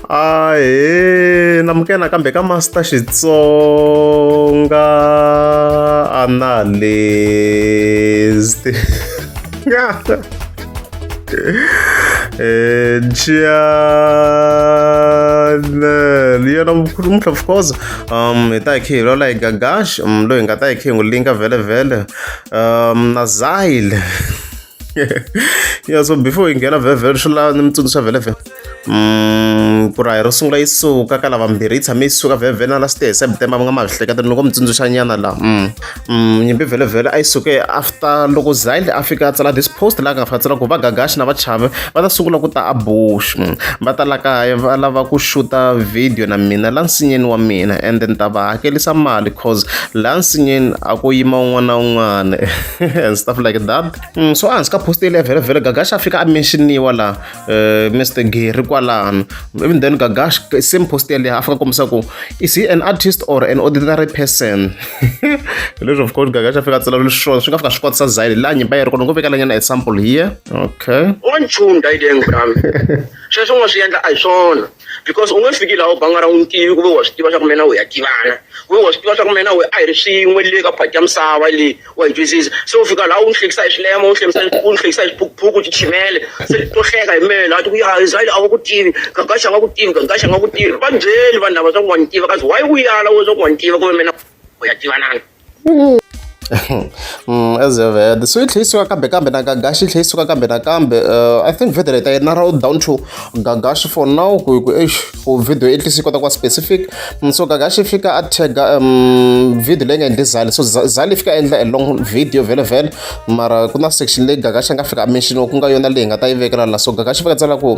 Ahee, namukela kambe ka Master Xitsonga analyst. Channel yena mkhulu of course hi ta hi khe hi lola hi Gagash loyi hi nga ta hi khe hi n'wi linka vhele na Zyle. Yeah, so before hi nghena vhele swi lava ni mi tsundzuxa vhele ku ra hi ro sungula yi suka ka lava mbirhi yi tshame yi suka vhele na la site hi September va nga ma hleketani loko mi tsundzuxa nyana laha nyimpi vhele a yi suke after loko Zyle a fika a tsala this post laha ka nga fika tsala ku va Gagash na vachavi va ta sungula ku ta a Bush va ta la kaya va lava ku xuta video na mina la nsinyeni wa mina and then ta va hakelisa mali cause la nsinyeni a ku yima un'wana na un'wana and stuff like that. So a hansi ka post leyi vhele Gagash a fika a mentioniwa laha Mr Gary kwalano, even then Gagash same post leyi a fika kombisa ku is he an artist or an ordinary person. Leswi of course Gagash a fika a tsala leswo swi nga fika swi kotisa Zyle laha nyimba yi ri kona ngo vekela nyana example here. Okay, n'wanchumu dayideng brami sweswo u nga swi endla a hi swona because u nge fiki laha u banga ra n'wi tivi ku ve wa swi tiva swa ku mina we ya tivana ku ve wa swi tiva swa ku mina we a hi ri swin'we le ka phati ya misava leyi wa hi twisisa se u fika laha u n'wi hlekisa hi swilema u n'wi hlekisa hi swiphukuphuku tichimele se to hleka hi mela a ti ku ya Zyle a nga ku tivi Gagash a nga ku tivi Gagash a nga ku tivi va byeli vanhu lava swa ku wa ni tiva kasi why u yala wo swa ku wa ni tiva ku ve mina u ya tivanana. As the so it is kambe na Gagash it is kambe na kambe I think video ta narrow down to Gagash for now ku video at least kota kwa specific. So Gagash fika a tag video leyi nga endli Zyle, so Zyle fika endla a long video vhele mara kuna section leyi Gagash nga fika a mention ku nga yona leyi nga ta yi vekela la, so Gagash fika tsala ku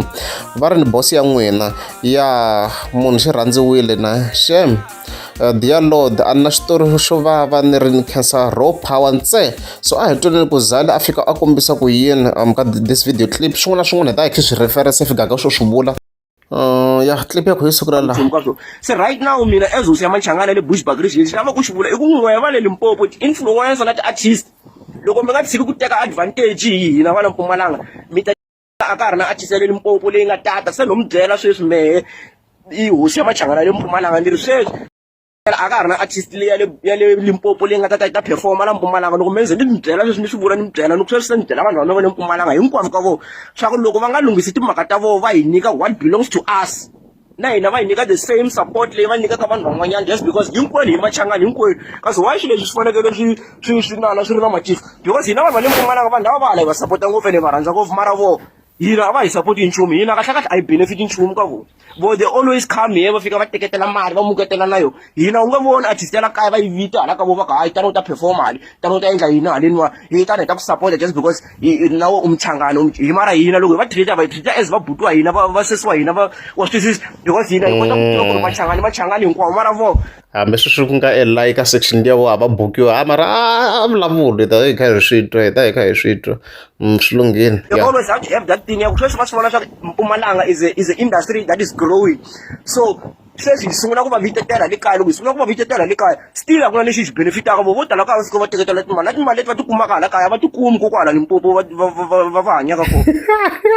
va ri ni boss ya n'wina ya munhu xi rhandziwile na shame. Dear Lord, a na xitori xo vava ni ri ni khensa raw power ntse. So a hi twaneni ku Zyle a fika a kombisa ku yini ka this video clip swin'wana na swin'wana hi ta hi khe swi reference if Gagash swo swi vula ya clip ya ku hi siku ra laha. Se right now mina as u siya Machangana le Bushbuck Ridge lexi lava ku xi vula i ku n'weva le Limpopo ti-influencer na ti-artist loko mi nga tshiki ku teka advantage hi hina va na Mpumalanga mi ta a ka ha ri na artist ya le Limpopo leyi nga tata se no mi byela sweswi mehe i hosi ya Machangana le Mpumalanga ni ri sweswi a ka ha ri na artist leyi ya le Limpopo leyi nga tata yi ta performa la Mpumalanga loko mi ze ni mi byela sweswi mi swi vula ni mi byela loko sweswi se ni byela vanhu va le Mpumalanga hinkwavo ka vona swa ku loko va nga lunghisi timhaka ta vona va hi nyika what belongs to us na hina va hi nyika the same support leyi va nyikaka vanhu van'wanyana just because hinkwenu hi Machangana hinkwenu kasi why swilo leswi swi fanekele swi nana swi ri na matifu because hina vanhu va le Mpumalanga vanhu lava va hala hi va sapota ngopfu ene va rhandza ngopfu mara vona hina a va hi sapoti nchumu hina kahlekahle a hi benefit nchumu ka vona vo they always come here va fika va teketela mali va muketela na yo hina u nge voni artist ya la kaya va yi vita hala ka vo va ka hayi tani u ta performa hali tani u ta endla yini haleniwa hi tani hi ta ku support just because nawo Mchangana hi mara hina loko hi va treat va hi treat as va butu wa hina va sesi wa hina va wa swi twisisa because hina hi kota ku tiva ku ri Machangana hinkwavo mara vo hambi sweswi ku nga like ka section liya vo a va bukiwa mara a vulavuli ta hi kha hi swi twa hi ta hi kha hi swi twa swi lunghile. They always have to have that thing ya ku sweswi va swi vona swa Mpumalanga is an industry that is growing so sweswi hi sungula ku va vitetela le kaya loko hi sungula ku va vitetela le kaya still a ku na lexi hi benefitaka vo tala ka va fika va teketela timali na timali leti va tikumaka hala kaya va tikumi ko kwala Limpopo va hanyaka kona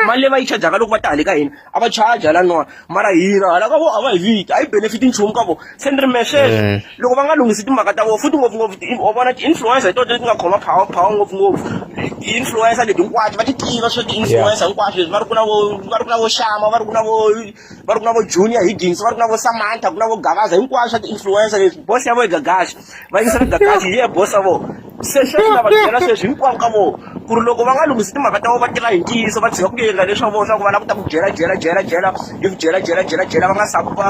mali leyi va yi chajaka loko va ta hale ka hina a va chaja hala niwani mara hina hala ka vo a va hi vita a yi benefit nchumu ka vo se ni ri mehe sweswi loko va nga lunghisi timhaka ta vo futhi ngopfungopfu u vona ti-influencer hi tona leti nga khoma power ngopfungopfu ti-influencer leti hinkwato va ti tiva swa ti-influencer hinkwato leswi va ri ku na vo Shama va ri ku na vo Junior Higgins va ri ku na vo Samantha ku na vo Gavaza hinkwaswo swa ti-influencer leswi boss ya vo i Gagash va yingisela Gagash hi ye boss ya vo se sweswi na va byela sweswi hinkwavo ka vo ku ri loko va nga lunghisi timhaka ta vo va tirha hi ntiyiso va tshika ku endla leswa vo swa ku va lava ku ta ku byela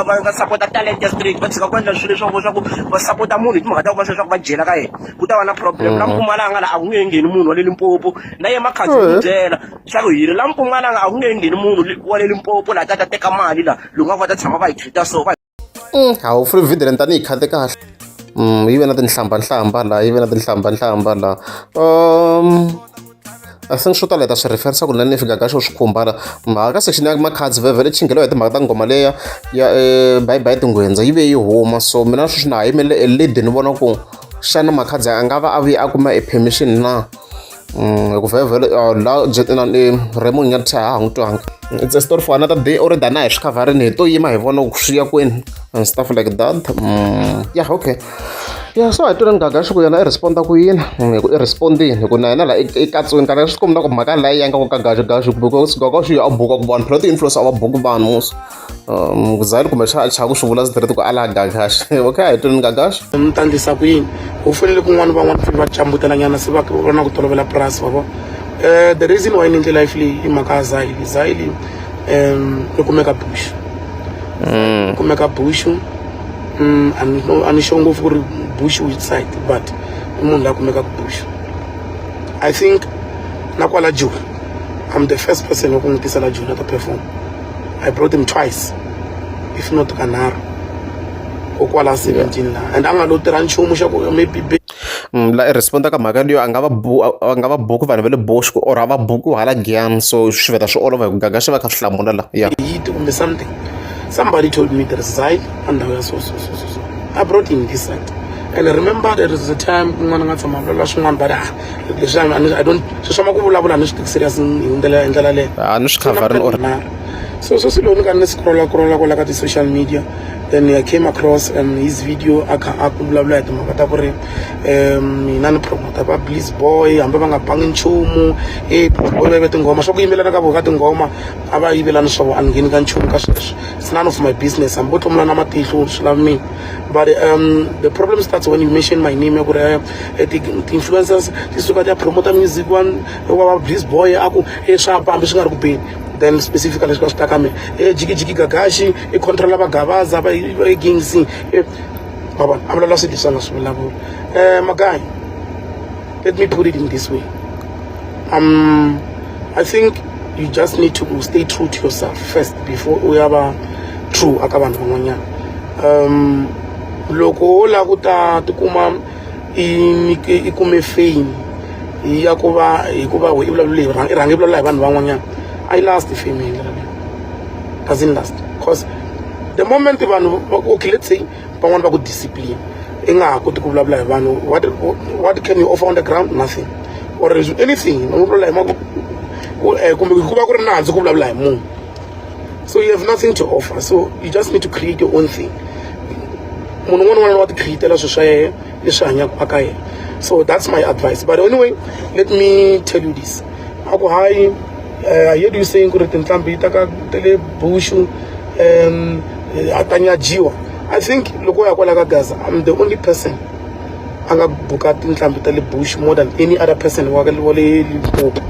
va nga sapota talent ya street va tshika ku endla swilo leswa vo swa ku va sapota munhu hi timhaka ta ku va sweswa ku va byela ka yena ku ta va na problem la Mpumalanga la a ku nge ngheni munhu wa le Limpopo na ye Makhadzi ku byela swa ku hi ri la Mpumalanga a ku nge ngheni munhu wa le Limpopo la ta teka mali la loko nga va ta tshama va hi treat so hawu free video leyi tani hi khate kahle yi ve na tinhlambanhlamba la yi ve na tinhlambanhlamba la I think swo tala hi ta swi referensa ku lani fika ka xo swi khumba la mhaka ka section ya Makhadzi vhele chingelo hi timhaka ta ngoma leya ya bye bye tingwendza yi ve yi huma so mina sweswi na ha yimele a lead ni vona ku xana Makhadzi a nga va a vuye a kuma a permission na ku vhele la Raymond Nyathi a ha n'wi twanga it's a story for another day already na hi swi khavharini hi to yima hi vona ku swi ya kwini and stuff like that. Yeah, okay. Yeah, so hi twelani Gagashi ku yena i responda ku yini i respondini hi ku na yena la i katsiwini kana swi komba ku mhaka layi yanga ku Gagashi because Gagashi a buka ku vanhu phela ti-influence a va buki vanhu musi Zahil kumbe xa ku swi vula straight ku ala Gagashi. Okay, hi twelani Gagashi. Mi ta endlisa ku yini u fanele kun'wana van'wana fane va cambutelanyana se va na ku tolovela purasi va vo. The reason why ni endle life leyi i mhaka ya Zahil i kumeka bush kumeka bush a ni sure ngopfu ku ri bush which side but i munhu la kumeka bush. I think na kwala Joni I'm the first person wa ku n'wi tisa la Joni to perform. I brought him twice if not kanharhu kokwala 17 la and a nga lo tirha nchumu xa ku maybe la i responda ka mhaka leyo a nga va buku vanhu va le Bush or a va buku hala Giyani, so swi vheta swi olova hi ku Gagashi va kha swi hlamula la. Yeah, kumbe something. Somebody told me there is Zahil and so. I brought him this side. And I remember there was a time kun'wana nga tshama vulavula swin'wana but leswi I don't swi swa ku vulavula ni swi teki serious hi ndlela leyo a ni swi khavharini or so swilo ni ka ni scrolla kwala ka ti-social media then I came across his video a ku vulavula hi timhaka ta ku ri mina ni promota va Bliss Boy hambi va nga bangi nchumu boy va yive tinghoma swa ku yimbelana ka vo ka tinghoma a va yivelani swa vo a ni ngheni ka nchumu ka sweswo it's none of my business hambi vo tlomula na matihlo swi lavi mina but the problem starts when you mention my name ya ku ri ti-influencers ti suka ti ya promota music wa va Bliss Boy a ku swa hambi swi nga ri ku beni then specifically swi ta ka me Jiki Gagashi i controla va Gavaza va Gingsi baba a vulavula swilo leswi a nga swi vulavula. My guy, let me put it in this way. I think you just need to stay true to yourself first before u ya va true aka vanhu van'wanyana. Loko o la ku ta tikuma i kume fame ya ku va hikuva i vulavula i rhangi vulavula hi vanhu van'wanyana I last the fame doesn't last because the moment vanhu okay let's say van'wana va ku discipline i nga ha koti ku vulavula hi vanhu what can you offer on the ground? Nothing or anything no vulavula hi kumbe ku va ku ri nandzu ku vulavula hi munhu, so you have nothing to offer, so you just need to create your own thing. Munhu un'wana wa ti createla swilo swa yena leswi hanyaka aka yena, so that's my advice. But anyway, let me tell you this. Ako hi I heard you saying ku ri tinhlambi ta ka tele Bush atanya jiwa. I think loko ya kwala ka Gaza I'm the only person anga buka tinhlambi tele Bush more than any other person wa le Limpopo,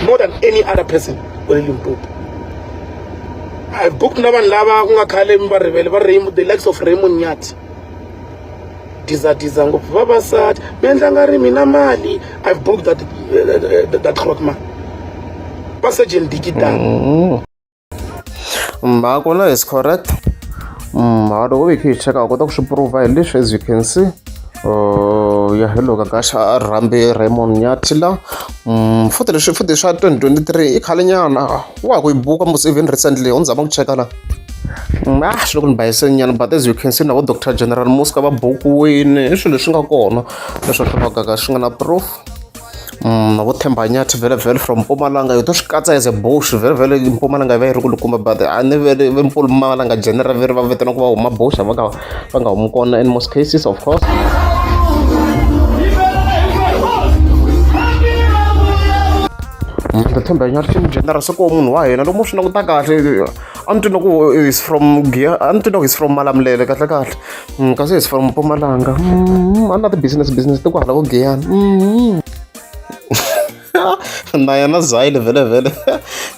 more than any other person wa le Limpopo. I've booked na vanhu lava ku nga khale mi va rivele va Raymond, the likes of Raymond Nyati, diza ngopfu vavasati mi endla nga ri mina mali. I've booked that Grootman Sergeant Digitang. Makona is correct. Loko we khe cheka kota ku swi provide leswi as you can see. Yeah, hello Gagashi a rhambe Raymond Nyati la futhi swa 2023 i khale nyana wa ku ibuka mos even recently on zama ku cheka la swi loko ni bayise nyana, but as you can see na vo Dr. General Muska va bukiwini i swilo leswi nga kona leswi swi nga Gagashi nga na proof. Na vo Themba Nyati vele from Mpumalanga yo to swi katsa as a Bush vele Mpumalanga va yi ri kulukuma, but a ni vele Mpumalanga general veri va vitana ku va huma Bush va nga humi kona in most cases of course. The Themba Nyati general se ko munhu wa hina lomu swi na ku ta kahle a ni twi ku is from a ni twi is from Malamulele kahle kasi is from Mpumalanga a na ti-business ti ku hala vo Giyani. Na yena Zahil vele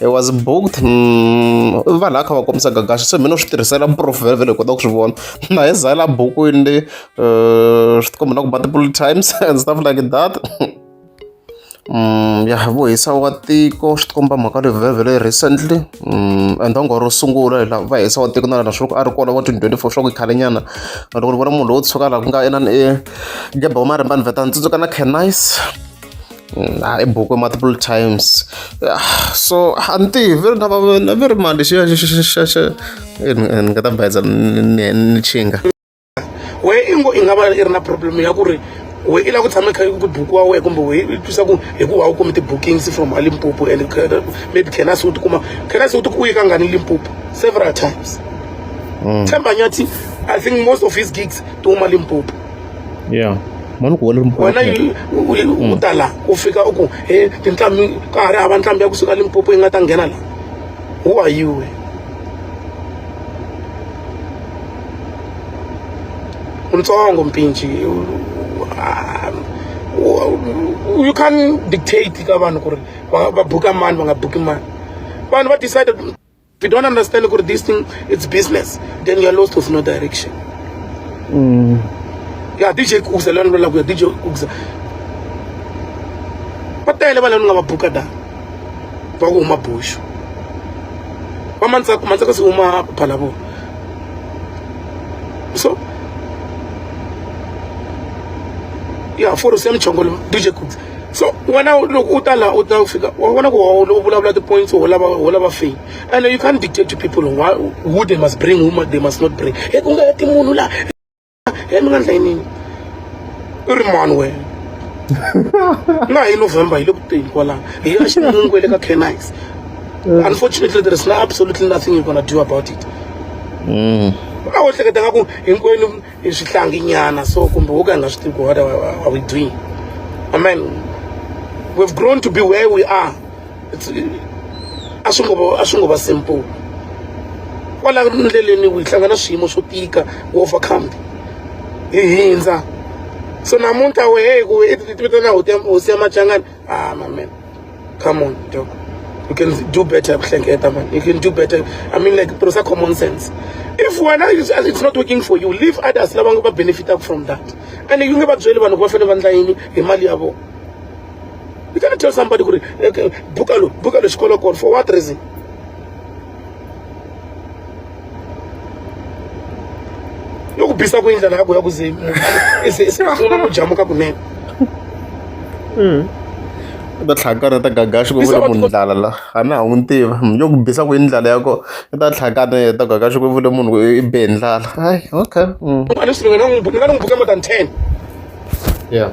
it was booked va la kha va komisa Gagashi, se mina swi tirhisela proof vele kota ku swi vona na ye Zahil a bukiwini swi tikomba na ku multiple times and stuff like that. Ya vuhisa wa tiko swi tikomba mhaka leyi vele recently and onge ro sungula hi va hisa wa tiko na swi a ri kona wa 2024 swa ku khale nyana loko ni vona munhu lowo tshuka laha ku nga inani Geba Marimbani vheta ni tsundzuka na Cannice I book multiple times. So anti very mali ni nga ta bayisa ni chinga we ingo ingaba i ri na problem ya ku ri we i la ku tshama kha ku buku wa we kumbe we i twisa ku hikuva u kume ti-bookings from Limpopo and maybe can I say u ku ka ngani Limpopo several times. Themba Nyathi, I think most of his gigs to Limpopo. Yeah. Manu ku Limpopo. Wena u tala u fika u ku he tintlambi ka ha ri hava ntlambi ya kusuka Limpopo yi nga ta nghena la. Who are you? Untsongo mpinchi. You can't dictate ka vanhu ku ri va buka mani va nga buki mani. Vanhu va decided. If you don't understand this thing, it's business, then you're lost with no direction. Yeah, DJ Kugza, learn like DJ Kugza. But tell them I'm buka da. Bago uma bush. Pamansa kasi uma palabo. So, yeah, for the same chongolo, DJ Kugza. So when I look utala figure, when I go the points or whatever fee, and you can't dictate to people who they must bring, who they must not bring. Hey, go get Timunula. Hey, man, no, in November, you look to Kuala. He actually don't go like a nice. Unfortunately, there is absolutely nothing you're gonna do about it. I was like, I'm going to Shitlangiana, so what are we doing? I mean, we've grown to be where we are. It's asungova simple. Wala ndleleni we hlangana swiyimo swo tika wo overcome. Hinza. So namunta we itibetana usiya machangana. Ah my man. Come on, dog. You can do better, man. You can do better. I mean, like, there's a common sense. If it's not working for you, leave others benefit from that. And you never you cannot tell somebody, Bukalo scholar call for what reason? You could be somewhere in the Lago, it's Jamuka. Da tlhakana ta gagashi ko vula munhu ndlala la ana wu ntiva yo ku bisa ku indlala yako ta tlhakana ta gagashi ko vula munhu I be ndlala hayi okay ngana ngibuka more than 10 yeah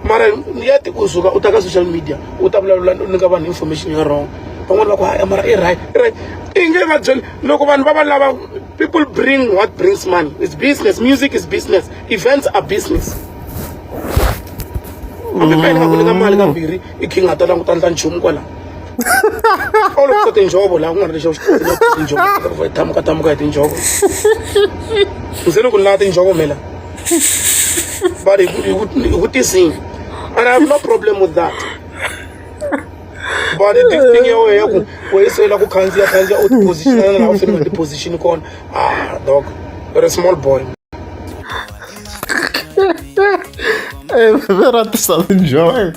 mara yati kusuka utaka social media utabula nika vanhu information ya wrong van'wana va ku haya mara I right inge va byeli loko vanhu va lava people bring what brings money. It's business. Music is business. Events are business. All of a job, like one of the shows, but it would be seen, and I have no problem with that. But the thing where you say like can't position and I'm feeling the position con dog, you're a small boy. Vera tisa enjoy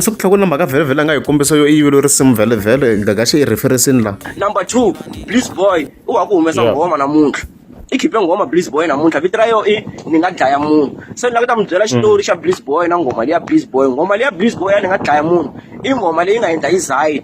so ku tlhakula mhaka vhele vhele nga hi kombisa yo ivilo risimu vhele vhele gagashi I referencini la. Number 2, Bliss Boy u wa ku humesa ngoma namuntlha I khipe ngoma Bliss Boy namuntlha vito ra yo I ni nga dlaya munhu se ni lava ku ta mi byela xitori xa Bliss Boy na ngoma leya Bliss Boy. Ngoma leya Bliss Boy ya ni nga dlaya munhu I ngoma leyi nga endla hi Zai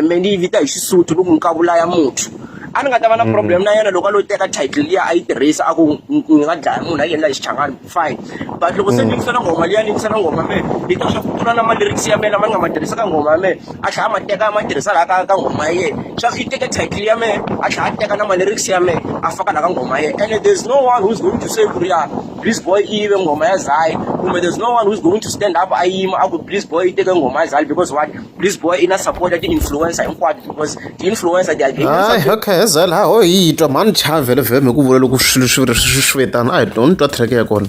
me ni vita hi Xisuthu loko nkavula ya muthu a ni nga ta va na problem na yena loko a lo teka title liya a yi tirhisa a ku ni nga dlaya munhu a endla hi xichangani fine, but loko se ni yingisela ngoma liya ni yingisela ngoma me yi ta swa ku tlula na ma-lyrics ya me lama ni nga ma tirhisa ka ngoma ya me a tlhela ma teka ma tirhisa laha ka ngoma ya yena swa ku yi teka title ya me a tlhela a teka na ma-lyrics ya me a faka laha ka ngoma ya yena and there's no one who's going to say ku ri ya Bliss Boy I yive ngoma ya Zai kumbe there's no one who's going to stand up a yima a ku Bliss Boy I teke ngoma ya Zai because what Bliss Boy I na support ya ti-influencer hinkwato because ti-influencer they are getting okay zela ho yi twa mani cha vhele vhele ku vula loko swilo swi swetana I don't twa track ya kona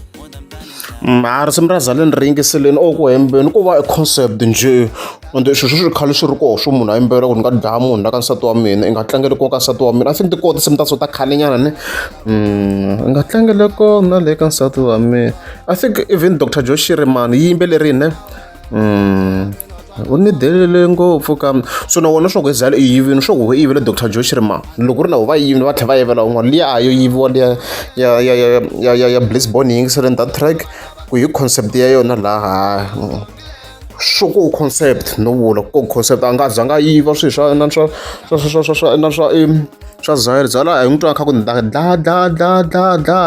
mara simrazaleni ringiseleni oku hembeni ku va concept nje ende swi khale swi ri koho swo munhu a yimbela ku ni nga dlaya munhu na ka nsati wa mina I nga tlangeli ko ka nsati wa mina I think tikoti simta swo ta khale nyana ne I nga tlangela kona le ka nsati wa mina I think even Dr. Joshiri man yi yimbelerini u ni delele ngopfu ka so na wona swo ku zala I yivini swo ku yivele Dr. Joshiri man loko ri na va yivini va tlhela va yivela un'wana liya yo yiviwa liya ya Bliss Boy ni yingiseleni that track ku hi concept ya yona laha swo ko concept no vula ko concept a nga zanga yiva swilo swa na swa Zahir Zala a hi n'wi twa kha ku da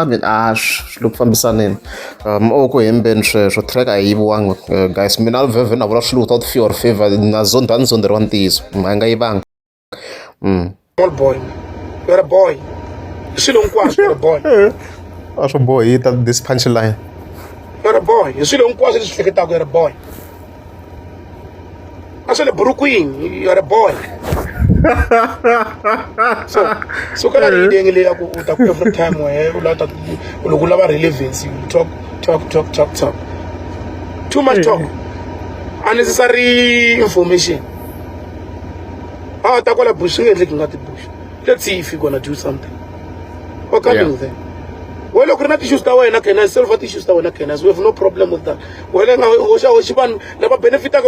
mina swilo ku fambisaneni o ku hembeni sweswo track a yi yiviwangi guys mina vhevhe na vula swilo without fear or favor na ni zondzeriwa ntiyiso a nga yivanga small boy, you're a boy. Swilo hinkwaswo you're a boy. a swo bohita this punchline You're a boy. Swilo hinkwaswo leswi hleketaka you're a boy. A swa le burukwini you're a boy. So kana ri idenge le ya ku uta ku every time where u lata loko lava relevance you talk. Too much talk. Unnecessary information. Ta kwala bush ngendle ngati bush. Let's see if you're gonna do something. What can you then? Well, look, not issues that way, self issues that way, we have no problem with that. Well, never benefit, so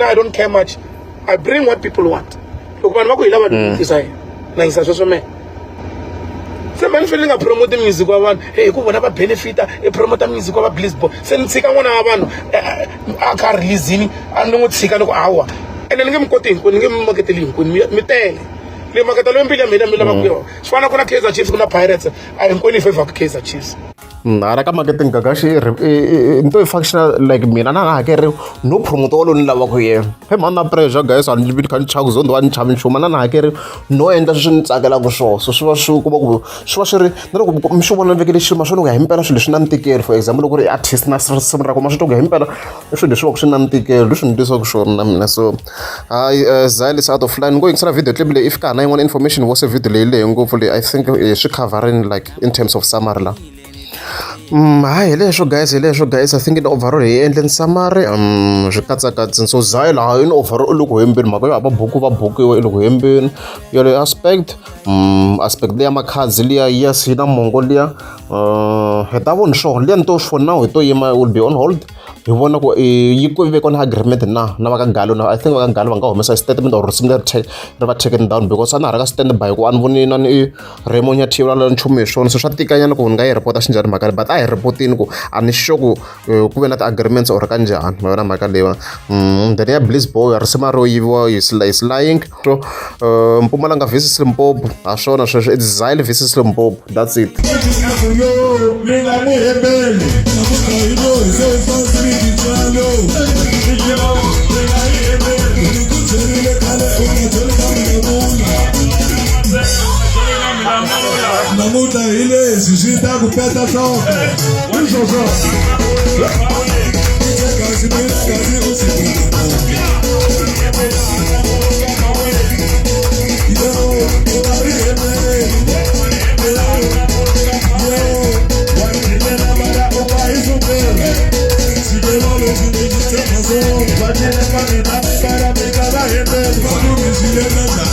I don't care much. I bring what people want. Look, se man feeling a promote music wa vanhu ku vona va benefita promote music wa Blissbo se ni tshika n'wana wa vanhu a ka release a ni n'wi tshika loko awa ene ni nge mi koti hinkwenu ni nge mi maketeli hinkwenu mi tele le maketa loyi mbilu ya mina mi lava ku yona swi fana ku na Kaizer Chiefs ku na Pirates a hinkwenu hi favor Kaizer Chiefs hala ka marketing kakashi into functional like mina na hakeri no promote lo ni lava ku yena he man na pressure guys a ni kha ni chaka zondo wa ni chava nchumu na hakeri no endla sweswi ni tsakelaka swona so swi va swi kuma ku swi va swi ri na loko mi swi vona vekele xilo swo loko hi impela swilo leswi na ntikeli for example loko ri artist na simu ra kuma swi to ku hi impela swilo leswi va ku swi na ntikeli leswi ni twisaka swona na mina so Zahir is out of line ngo yingisela video clip leyi if ka na yin'wana information wo se video leyi leyi ngopfu leyi I think swi covering like in terms of summary la hi leswo guys I think in overall hi endleni summary swi katsakatsi so Zahir laha in overall loko hembeni mhaka yo hava buku va bukiwa loko hembeni yo le aspect leya makhadzi liya yes yi na mongo liya hi ta voni swo liya ni to for now hi to yima will be on hold hi vona ku yi ku veka na agreement na va ka Galo na I think va ka Galo va nga humesa statement or sim ri va taken down because a na ha ri ka stand by ku a ni voni na ni Raymond Nyathi la nchumu hi swona so swa tikanyana ku ni nga yi report xinjhani mhaka but a hi report-ini ku a ni sure ku ve na ti-agreements or kanjhani ma yona mhaka leyiwa then ya Blissbo risimu ro yiviwa is lying so Mpumalanga versus Limpopo a swona sweswo it's Zahir versus Limpopo that's it Namuta ile sishita kupeta soka Wishoso Kazi usiku Yo